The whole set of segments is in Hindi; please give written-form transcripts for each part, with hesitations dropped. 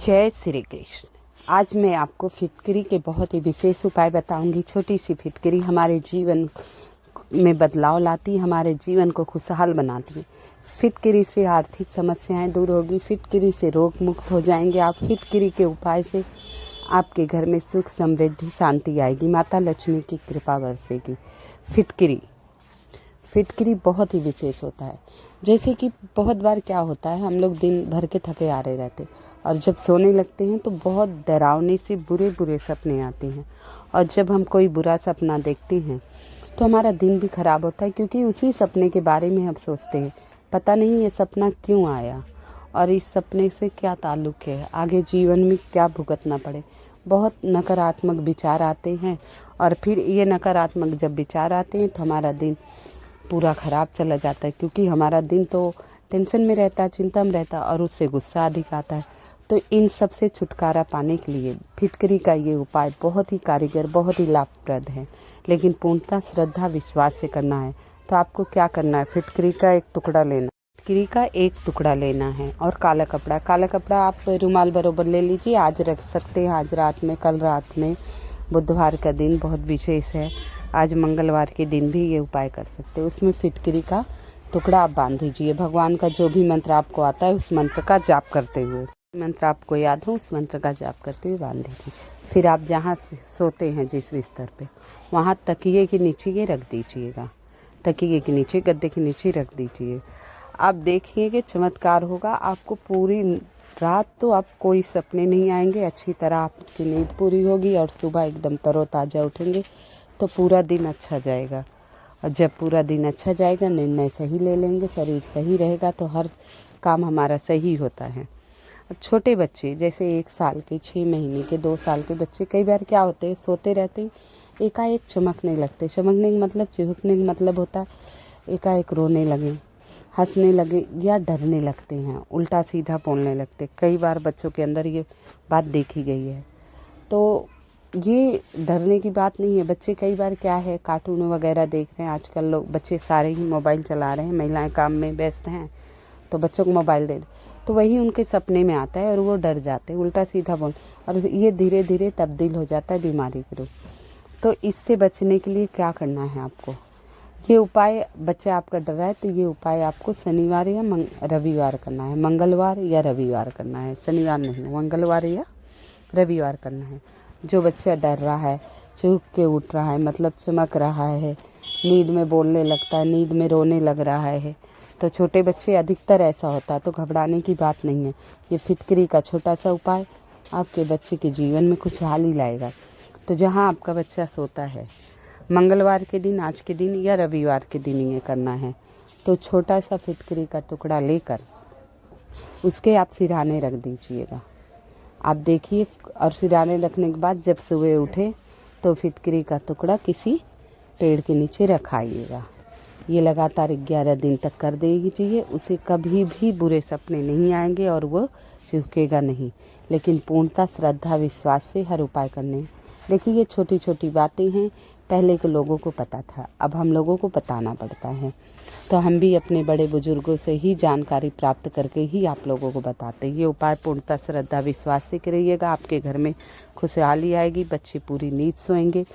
जय श्री कृष्ण। आज मैं आपको फिटकरी के बहुत ही विशेष उपाय बताऊंगी। छोटी सी फिटकरी हमारे जीवन में बदलाव लाती है, हमारे जीवन को खुशहाल बनाती है। फिटकरी से आर्थिक समस्याएं दूर होगी, फिटकरी से रोग मुक्त हो जाएंगे आप। फिटकरी के उपाय से आपके घर में सुख समृद्धि शांति आएगी, माता लक्ष्मी की कृपा बरसेगी। फिटकरी बहुत ही विशेष होता है। जैसे कि बहुत बार क्या होता है, हम लोग दिन भर के थके आ रहे रहते और जब सोने लगते हैं तो बहुत डरावने से बुरे बुरे सपने आते हैं। और जब हम कोई बुरा सपना देखते हैं तो हमारा दिन भी खराब होता है, क्योंकि उसी सपने के बारे में हम सोचते हैं। पता नहीं ये सपना क्यों आया और इस सपने से क्या ताल्लुक़ है, आगे जीवन में क्या भुगतना पड़े। बहुत नकारात्मक विचार आते हैं और फिर ये नकारात्मक जब विचार आते हैं तो हमारा दिन पूरा ख़राब चला जाता है, क्योंकि हमारा दिन तो टेंशन में रहता है, चिंता में रहता है और उससे गुस्सा अधिक आता है। तो इन सब से छुटकारा पाने के लिए फिटकरी का ये उपाय बहुत ही कारीगर, बहुत ही लाभप्रद है, लेकिन पूर्णतः श्रद्धा विश्वास से करना है। तो आपको क्या करना है, फिटकरी का एक टुकड़ा लेना, फिटकरी का एक टुकड़ा लेना है और काला कपड़ा आप रुमाल बरोबर ले लीजिए। आज रख सकते हैं, आज रात में, कल रात में। बुधवार का दिन बहुत विशेष है, आज मंगलवार के दिन भी ये उपाय कर सकते हैं। उसमें फिटकरी का टुकड़ा आप बांध दीजिए। भगवान का जो भी मंत्र आपको आता है उस मंत्र का जाप करते हुए, मंत्र आपको याद हो उस मंत्र का जाप करते हुए बांध दीजिए। फिर आप जहाँ सोते हैं जिस बिस्तर पे, वहाँ तकिए के नीचे ये रख दीजिएगा। तकिए के नीचे, गद्दे के नीचे रख दीजिए। आप देखिए कि चमत्कार होगा। आपको पूरी रात तो आप कोई सपने नहीं आएंगे, अच्छी तरह आपकी नींद पूरी होगी और सुबह एकदम तरोताज़ा उठेंगे तो पूरा दिन अच्छा जाएगा। और जब पूरा दिन अच्छा जाएगा, निर्णय सही ले लेंगे, शरीर सही रहेगा तो हर काम हमारा सही होता है। छोटे बच्चे जैसे 1 साल के, 6 महीने के, 2 साल के बच्चे कई बार क्या होते हैं, सोते रहते हैं, एकाएक चमकने लगते। चमकने का मतलब, चिहुकने का मतलब होता है एकाएक रोने लगे, हंसने लगे या डरने लगते हैं, उल्टा सीधा बोलने लगते। कई बार बच्चों के अंदर ये बात देखी गई है। तो ये डरने की बात नहीं है। बच्चे कई बार क्या है, कार्टून वगैरह देख रहे हैं। आजकल लोग बच्चे सारे ही मोबाइल चला रहे हैं, महिलाएं काम में व्यस्त हैं तो बच्चों को मोबाइल दे दे तो वही उनके सपने में आता है और वो डर जाते हैं, उल्टा सीधा बोल, और ये धीरे धीरे तब्दील हो जाता है बीमारी के रूप। तो इससे बचने के लिए क्या करना है आपको, ये उपाय, बच्चा आपका डर रहा है तो ये उपाय आपको शनिवार या रविवार करना है। मंगलवार या रविवार करना है, शनिवार नहीं, मंगलवार या रविवार करना है। जो बच्चा डर रहा है, चूक के उठ रहा है, मतलब चमक रहा है, नींद में बोलने लगता है, नींद में रोने लग रहा है, तो छोटे बच्चे अधिकतर ऐसा होता है, तो घबराने की बात नहीं है। ये फिटकरी का छोटा सा उपाय आपके बच्चे के जीवन में खुशहाली लाएगा। तो जहाँ आपका बच्चा सोता है, मंगलवार के दिन, आज के दिन या रविवार के दिन ये करना है। तो छोटा सा फिटकरी का टुकड़ा लेकर उसके आप सिरहाने रख दीजिएगा। आप देखिए, और सिरहाने रखने के बाद जब सुबह उठे तो फिटकरी का टुकड़ा किसी पेड़ के नीचे रखाइएगा। ये लगातार 11 दिन तक कर दीजिए। उसे कभी भी बुरे सपने नहीं आएंगे और वो चूकेगा नहीं, लेकिन पूर्णतः श्रद्धा विश्वास से हर उपाय करने। देखिए, ये छोटी छोटी बातें हैं, पहले के लोगों को पता था, अब हम लोगों को बताना पड़ता है। तो हम भी अपने बड़े बुजुर्गों से ही जानकारी प्राप्त करके ही आप लोगों को बताते हैं। ये उपाय पूर्णतः श्रद्धा विश्वास से करिएगा, आपके घर में खुशहाली आएगी, बच्चे पूरी नींद सोएंगे,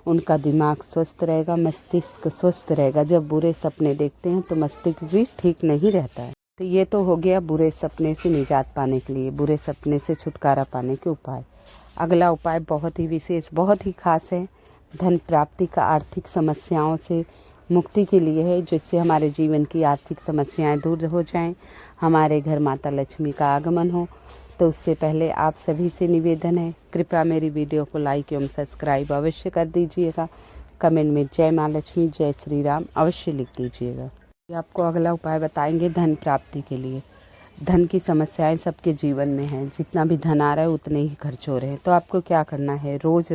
उनका दिमाग स्वस्थ रहेगा, मस्तिष्क स्वस्थ रहेगा। जब बुरे सपने देखते हैं तो मस्तिष्क भी ठीक नहीं रहता है। तो ये तो हो गया बुरे सपने से निजात पाने के लिए, बुरे सपने से छुटकारा पाने के उपाय। अगला उपाय बहुत ही विशेष, बहुत ही खास है। धन प्राप्ति का, आर्थिक समस्याओं से मुक्ति के लिए है, जिससे हमारे जीवन की आर्थिक समस्याएं दूर हो जाएं, हमारे घर माता लक्ष्मी का आगमन हो। तो उससे पहले आप सभी से निवेदन है, कृपया मेरी वीडियो को लाइक एवं सब्सक्राइब अवश्य कर दीजिएगा। कमेंट में जय माँ लक्ष्मी, जय श्री राम अवश्य लिख दीजिएगा। आपको अगला उपाय बताएंगे धन प्राप्ति के लिए। धन की समस्याएं सबके जीवन में हैं, जितना भी धन आ रहा है उतने ही खर्च हो रहे हैं। तो आपको क्या करना है, रोज़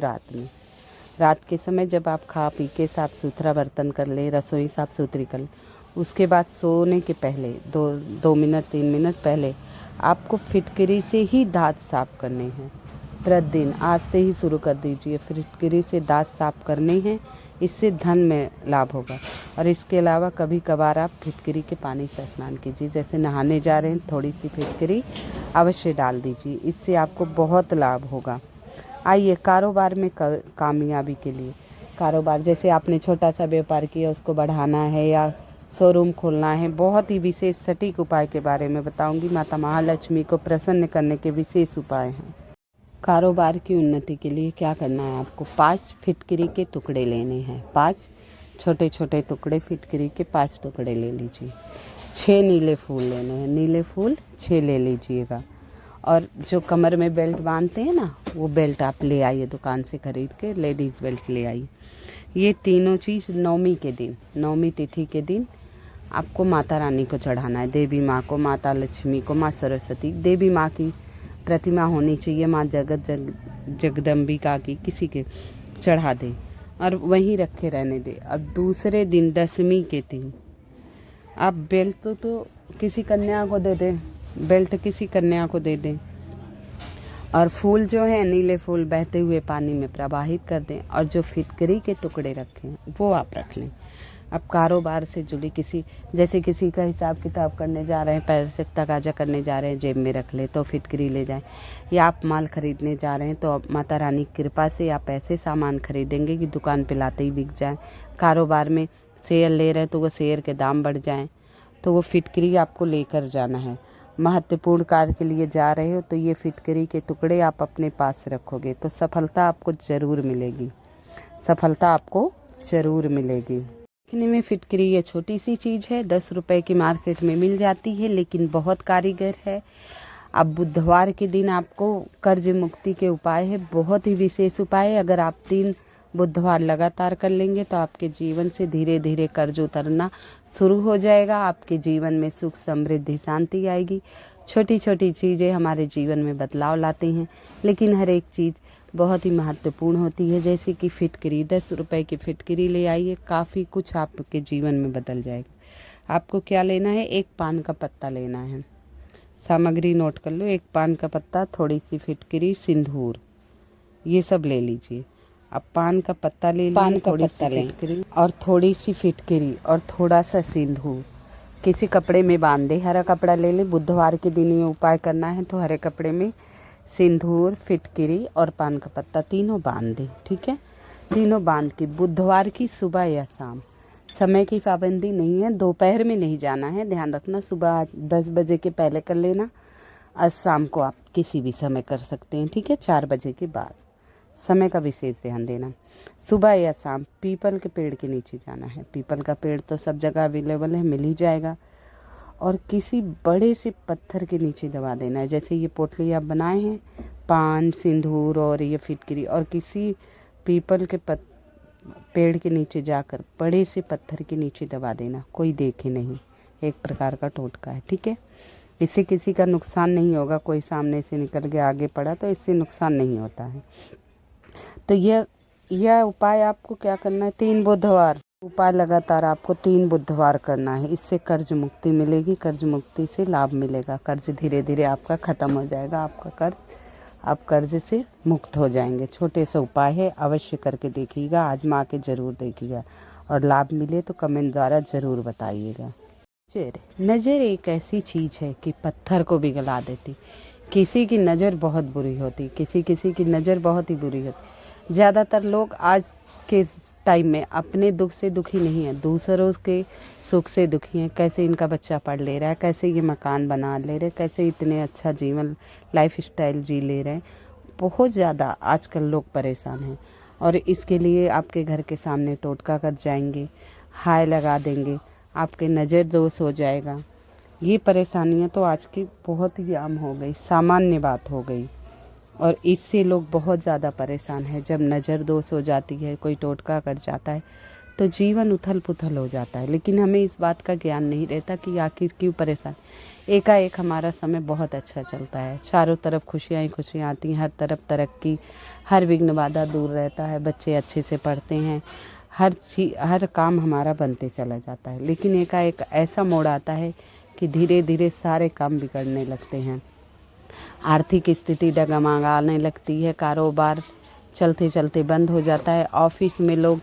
रात के समय जब आप खा पी के साफ सुथरा बर्तन कर लें, रसोई साफ सुथरी कर लें, उसके बाद सोने के पहले 2 मिनट 3 मिनट पहले आपको फिटकरी से ही दांत साफ करने हैं। प्रतिदिन आज से ही शुरू कर दीजिए, फिटकरी से दांत साफ करने हैं। इससे धन में लाभ होगा। और इसके अलावा कभी कभार आप फिटकरी के पानी से स्नान कीजिए। जैसे नहाने जा रहे हैं, थोड़ी सी फिटकरी अवश्य डाल दीजिए, इससे आपको बहुत लाभ होगा। आइए कारोबार में कामयाबी के लिए, कारोबार जैसे आपने छोटा सा व्यापार किया, उसको बढ़ाना है या शोरूम खोलना है, बहुत ही विशेष सटीक उपाय के बारे में बताऊंगी। माता महालक्ष्मी को प्रसन्न करने के विशेष उपाय हैं। कारोबार की उन्नति के लिए क्या करना है आपको, 5 फिटकरी के टुकड़े लेने हैं। 5 छोटे छोटे टुकड़े, फिटकरी के 5 टुकड़े ले लीजिए। 6 नीले फूल लेने हैं, नीले फूल 6 ले लीजिएगा। और जो कमर में बेल्ट बांधते हैं ना, वो बेल्ट आप ले आइए दुकान से खरीद के, लेडीज़ बेल्ट ले आइए। ये तीनों चीज़ नवमी के दिन, नवमी तिथि के दिन आपको माता रानी को चढ़ाना है। देवी माँ को, माता लक्ष्मी को, माँ सरस्वती, देवी माँ की प्रतिमा होनी चाहिए, माँ जगदम्बिका की, किसी के चढ़ा दे और वहीं रखे रहने दे। अब दूसरे दिन दशमी के दिन आप बेल्ट तो किसी कन्या को दे दें, बेल्ट किसी कन्या को दे दें, और फूल जो है नीले फूल बहते हुए पानी में प्रवाहित कर दें, और जो फिटकरी के टुकड़े रखें वो आप रख लें। अब कारोबार से जुड़ी किसी, जैसे किसी का हिसाब किताब करने जा रहे हैं, पैसे तकाजा करने जा रहे हैं, जेब में रख ले तो फिटकरी ले जाएं। या आप माल खरीदने जा रहे हैं तो अब माता रानी की कृपा से आप ऐसे सामान खरीदेंगे कि दुकान पे लाते ही बिक जाए। कारोबार में शेयर ले रहे हैं तो वो शेयर के दाम बढ़ जाएं, तो वो फिटकरी आपको लेकर जाना है। महत्वपूर्ण कार्य के लिए जा रहे हो तो ये फिटकरी के टुकड़े आप अपने पास रखोगे तो सफलता आपको ज़रूर मिलेगी, सफलता आपको ज़रूर मिलेगी। दिखने में फिटकरी ये छोटी सी चीज़ है, 10 रुपए की मार्केट में मिल जाती है, लेकिन बहुत कारीगर है। अब बुधवार के दिन आपको कर्ज मुक्ति के उपाय है, बहुत ही विशेष उपाय है। अगर आप 3 बुधवार लगातार कर लेंगे तो आपके जीवन से धीरे धीरे कर्ज उतरना शुरू हो जाएगा। आपके जीवन में सुख, समृद्धि, शांति आएगी। छोटी छोटी चीज़ें हमारे जीवन में बदलाव लाती हैं, लेकिन हर एक चीज़ बहुत ही महत्वपूर्ण होती है। जैसे कि फिटकरी, 10 रुपए की फिटकरी ले आइए, काफ़ी कुछ आपके जीवन में बदल जाएगा। आपको क्या लेना है, 1 पान का पत्ता लेना है। सामग्री नोट कर लो, 1 पान का पत्ता, थोड़ी सी फिटकरी, सिंदूर, ये सब ले लीजिए। अब पान का पत्ता ले लीजिए, पान का पत्ता लें और थोड़ी सी फिटकरी और थोड़ा सा सिंदूर किसी कपड़े में बांध दे। हरा कपड़ा ले लें, बुधवार के दिन ये उपाय करना है तो हरे कपड़े में सिंदूर, फिटकरी और पान का पत्ता तीनों बांध दें। ठीक है, तीनों बांध के बुधवार की सुबह या शाम, समय की पाबंदी नहीं है, दोपहर में नहीं जाना है, ध्यान रखना। सुबह 10 बजे के पहले कर लेना, आज शाम को आप किसी भी समय कर सकते हैं। ठीक है, 4 बजे के बाद, समय का विशेष ध्यान देना। सुबह या शाम पीपल के पेड़ के नीचे जाना है। पीपल का पेड़ तो सब जगह अवेलेबल है, मिल ही जाएगा। और किसी बड़े से पत्थर के नीचे दबा देना है। जैसे ये पोटली आप बनाए हैं, पान, सिंदूर और ये फिटकरी, और किसी पीपल के पेड़ के नीचे जाकर बड़े से पत्थर के नीचे दबा देना, कोई देखे नहीं। एक प्रकार का टोटका है। ठीक है, इससे किसी का नुकसान नहीं होगा। कोई सामने से निकल के आगे पड़ा तो इससे नुकसान नहीं होता है। तो यह उपाय आपको क्या करना है, 3 बुधवार उपाय लगातार आपको 3 बुधवार करना है। इससे कर्ज मुक्ति मिलेगी, कर्ज मुक्ति से लाभ मिलेगा। कर्ज धीरे धीरे आपका ख़त्म हो जाएगा, आपका कर्ज, आप कर्ज से मुक्त हो जाएंगे। छोटे से उपाय है, अवश्य करके देखिएगा, आजमा के ज़रूर देखिएगा, और लाभ मिले तो कमेंट द्वारा ज़रूर बताइएगा। नज़र एक ऐसी चीज़ है कि पत्थर को भी गला देती। किसी की नज़र बहुत बुरी होती, किसी की नज़र बहुत ही बुरी होती। ज़्यादातर लोग आज के टाइम में अपने दुख से दुखी नहीं है, दूसरों के सुख से दुखी हैं। कैसे इनका बच्चा पढ़ ले रहा है, कैसे ये मकान बना ले रहे, कैसे इतने अच्छा जीवन लाइफ स्टाइल जी ले रहे हैं। बहुत ज़्यादा आजकल लोग परेशान हैं, और इसके लिए आपके घर के सामने टोटका कर जाएंगे, हाय लगा देंगे, आपके नज़र दोष हो जाएगा। ये परेशानियाँ तो आज की बहुत ही आम हो गई, सामान्य बात हो गई, और इससे लोग बहुत ज़्यादा परेशान हैं। जब नज़र दोष हो जाती है, कोई टोटका कर जाता है, तो जीवन उथल पुथल हो जाता है। लेकिन हमें इस बात का ज्ञान नहीं रहता कि आखिर क्यों परेशान। एकाएक हमारा समय बहुत अच्छा चलता है, चारों तरफ खुशियाँ ही खुशियाँ आती हैं, हर तरफ तरक्की, हर विघ्न बाधा दूर रहता है, बच्चे अच्छे से पढ़ते हैं, हर काम हमारा बनते चला जाता है। लेकिन एकाएक ऐसा मोड़ आता है कि धीरे धीरे सारे काम बिगड़ने लगते हैं, आर्थिक स्थिति डगमगाने लगती है, कारोबार चलते चलते बंद हो जाता है, ऑफिस में लोग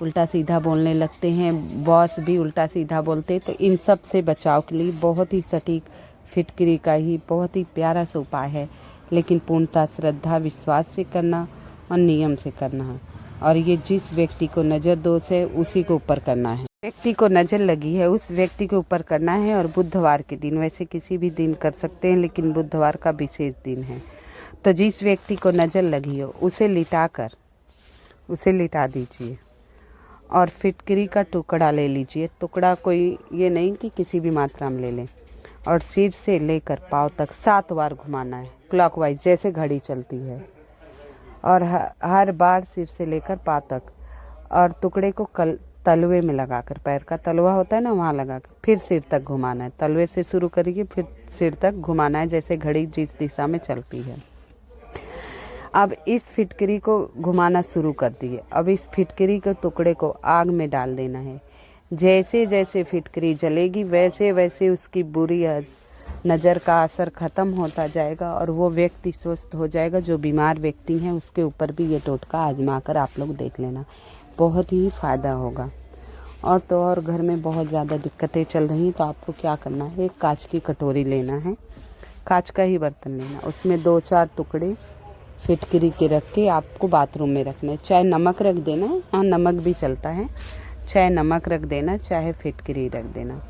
उल्टा सीधा बोलने लगते हैं, बॉस भी उल्टा सीधा बोलते। तो इन सब से बचाव के लिए बहुत ही सटीक फिटकरी का ही बहुत ही प्यारा सा उपाय है, लेकिन पूर्णतः श्रद्धा विश्वास से करना और नियम से करना है। और ये जिस व्यक्ति को नज़र दोष है उसी को ऊपर करना है, व्यक्ति को नज़र लगी है उस व्यक्ति के ऊपर करना है। और बुधवार के दिन, वैसे किसी भी दिन कर सकते हैं, लेकिन बुधवार का विशेष दिन है। तो जिस व्यक्ति को नज़र लगी हो उसे लिटा दीजिए और फिटकरी का टुकड़ा ले लीजिए। टुकड़ा कोई ये नहीं कि किसी भी मात्रा में ले लें, और सिर से लेकर पाँव तक 7 बार घुमाना है क्लॉकवाइज, जैसे घड़ी चलती है। और हर बार सिर से लेकर पाँव तक, और टुकड़े को तलवे में लगाकर, पैर का तलवा होता है ना, वहाँ लगाकर फिर सिर तक घुमाना है। तलवे से शुरू करिए, फिर सिर तक घुमाना है, जैसे घड़ी जिस दिशा में चलती है। अब इस फिटकरी को घुमाना शुरू कर दिए। अब इस फिटकरी के टुकड़े को आग में डाल देना है। जैसे जैसे फिटकरी जलेगी वैसे वैसे उसकी बुरी नज़र का असर ख़त्म होता जाएगा और वो व्यक्ति स्वस्थ हो जाएगा। जो बीमार व्यक्ति हैं उसके ऊपर भी ये टोटका आजमा कर आप लोग देख लेना, बहुत ही फ़ायदा होगा। और तो और घर में बहुत ज़्यादा दिक्कतें चल रही हैं, तो आपको क्या करना है, एक कांच की कटोरी लेना है, कांच का ही बर्तन लेना, उसमें 2-4 टुकड़े फिटकरी के रख के आपको बाथरूम में रखना है। चाहे नमक रख देना, हाँ नमक भी चलता है, चाहे नमक रख देना चाहे फिटकरी रख देना।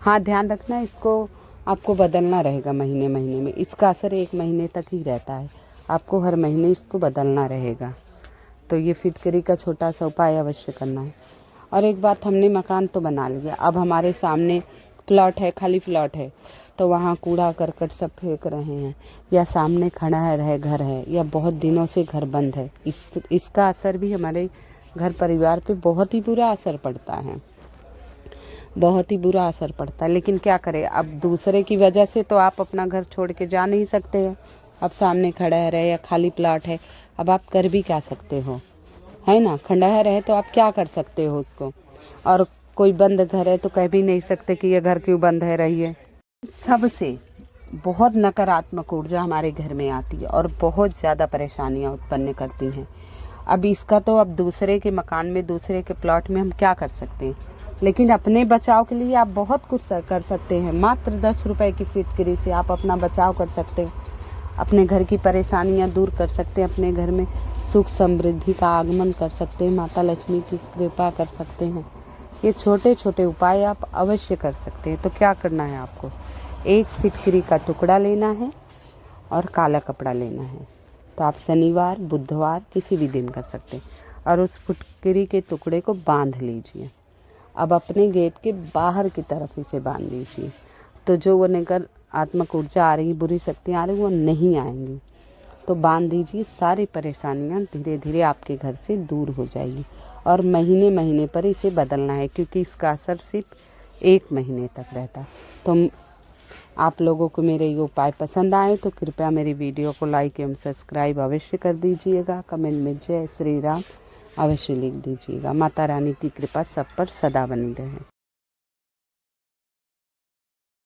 हाँ ध्यान रखना, इसको आपको बदलना रहेगा महीने महीने में। इसका असर 1 महीने तक ही रहता है, आपको हर महीने इसको बदलना रहेगा। तो ये फिटकरी का छोटा सा उपाय अवश्य करना है। और एक बात, हमने मकान तो बना लिया, अब हमारे सामने प्लॉट है, खाली प्लॉट है, तो वहाँ कूड़ा करकट सब फेंक रहे हैं, या सामने खड़ा है घर है, या बहुत दिनों से घर बंद है, इसका असर भी हमारे घर परिवार पे बहुत ही बुरा असर पड़ता है, बहुत ही बुरा असर पड़ता है। लेकिन क्या करें, अब दूसरे की वजह से तो आप अपना घर छोड़ के जा नहीं सकते हैं। अब सामने खंडहर है या खाली प्लॉट है, अब आप कर भी क्या सकते हो, है ना। खंडहर है तो आप क्या कर सकते हो उसको, और कोई बंद घर है तो कह भी नहीं सकते कि ये घर क्यों बंद है, रहिए। सबसे बहुत नकारात्मक ऊर्जा हमारे घर में आती है और बहुत ज़्यादा परेशानियां उत्पन्न करती हैं। अब इसका तो अब दूसरे के मकान में, दूसरे के प्लॉट में हम क्या कर सकते हैं, लेकिन अपने बचाव के लिए आप बहुत कुछ कर सकते हैं। मात्र 10 रुपए की फिटकरी से आप अपना बचाव कर सकते हैं, अपने घर की परेशानियां दूर कर सकते हैं, अपने घर में सुख समृद्धि का आगमन कर सकते हैं, माता लक्ष्मी की कृपा कर सकते हैं। ये छोटे छोटे उपाय आप अवश्य कर सकते हैं। तो क्या करना है, आपको एक फिटकरी का टुकड़ा लेना है और काला कपड़ा लेना है। तो आप शनिवार, बुधवार किसी भी दिन कर सकते हैं, और उस फिटकरी के टुकड़े को बांध लीजिए। अब अपने गेट के बाहर की तरफ इसे बांध लीजिए, तो जो वो नकारात्मक ऊर्जा आ रही, बुरी शक्तियाँ आ रही, वो नहीं आएंगी। तो बांध दीजिए, सारी परेशानियां धीरे धीरे आपके घर से दूर हो जाएगी। और महीने महीने पर इसे बदलना है, क्योंकि इसका असर सिर्फ 1 महीने तक रहता है। तो आप लोगों को मेरे ये उपाय पसंद आए तो कृपया मेरी वीडियो को लाइक एवं सब्सक्राइब अवश्य कर दीजिएगा। कमेंट में जय श्री राम अवश्य लिख दीजिएगा। माता रानी की कृपा सब पर सदा बनी रहे।